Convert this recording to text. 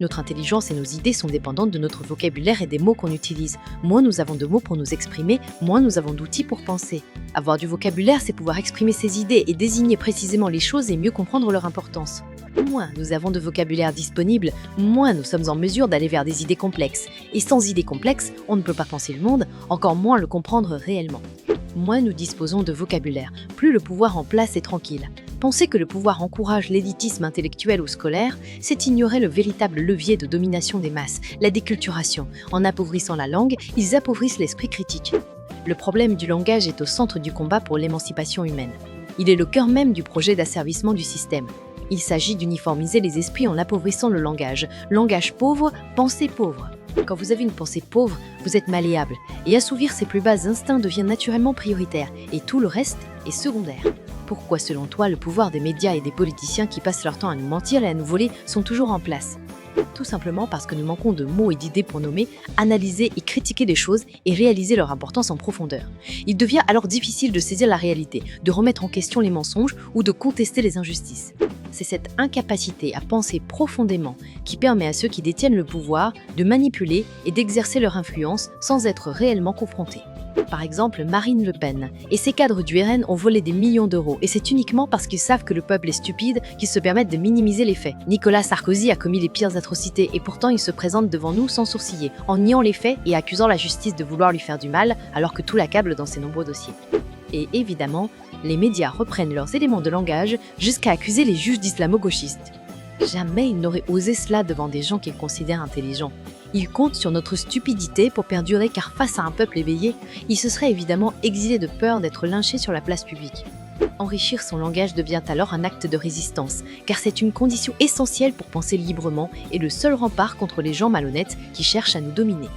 Notre intelligence et nos idées sont dépendantes de notre vocabulaire et des mots qu'on utilise. Moins nous avons de mots pour nous exprimer, moins nous avons d'outils pour penser. Avoir du vocabulaire, c'est pouvoir exprimer ses idées et désigner précisément les choses et mieux comprendre leur importance. Moins nous avons de vocabulaire disponible, moins nous sommes en mesure d'aller vers des idées complexes. Et sans idées complexes, on ne peut pas penser le monde, encore moins le comprendre réellement. Moins nous disposons de vocabulaire, plus le pouvoir en place est tranquille. Penser que le pouvoir encourage l'élitisme intellectuel ou scolaire, c'est ignorer le véritable levier de domination des masses, la déculturation. En appauvrissant la langue, ils appauvrissent l'esprit critique. Le problème du langage est au centre du combat pour l'émancipation humaine. Il est le cœur même du projet d'asservissement du système. Il s'agit d'uniformiser les esprits en appauvrissant le langage. Langage pauvre, pensée pauvre. Quand vous avez une pensée pauvre, vous êtes malléable, et assouvir ses plus bas instincts devient naturellement prioritaire, et tout le reste est secondaire. Pourquoi, selon toi, le pouvoir des médias et des politiciens qui passent leur temps à nous mentir et à nous voler sont toujours en place ? Tout simplement parce que nous manquons de mots et d'idées pour nommer, analyser et critiquer les choses et réaliser leur importance en profondeur. Il devient alors difficile de saisir la réalité, de remettre en question les mensonges ou de contester les injustices. C'est cette incapacité à penser profondément qui permet à ceux qui détiennent le pouvoir de manipuler et d'exercer leur influence sans être réellement confrontés. Par exemple, Marine Le Pen et ses cadres du RN ont volé des millions d'euros et c'est uniquement parce qu'ils savent que le peuple est stupide qu'ils se permettent de minimiser les faits. Nicolas Sarkozy a commis les pires atrocités et pourtant il se présente devant nous sans sourciller, en niant les faits et accusant la justice de vouloir lui faire du mal alors que tout l'accable dans ses nombreux dossiers. Et évidemment, les médias reprennent leurs éléments de langage jusqu'à accuser les juges d'islamo-gauchistes. Jamais ils n'auraient osé cela devant des gens qu'ils considèrent intelligents. Ils comptent sur notre stupidité pour perdurer car face à un peuple éveillé, ils se seraient évidemment exilés de peur d'être lynchés sur la place publique. Enrichir son langage devient alors un acte de résistance, car c'est une condition essentielle pour penser librement et le seul rempart contre les gens malhonnêtes qui cherchent à nous dominer.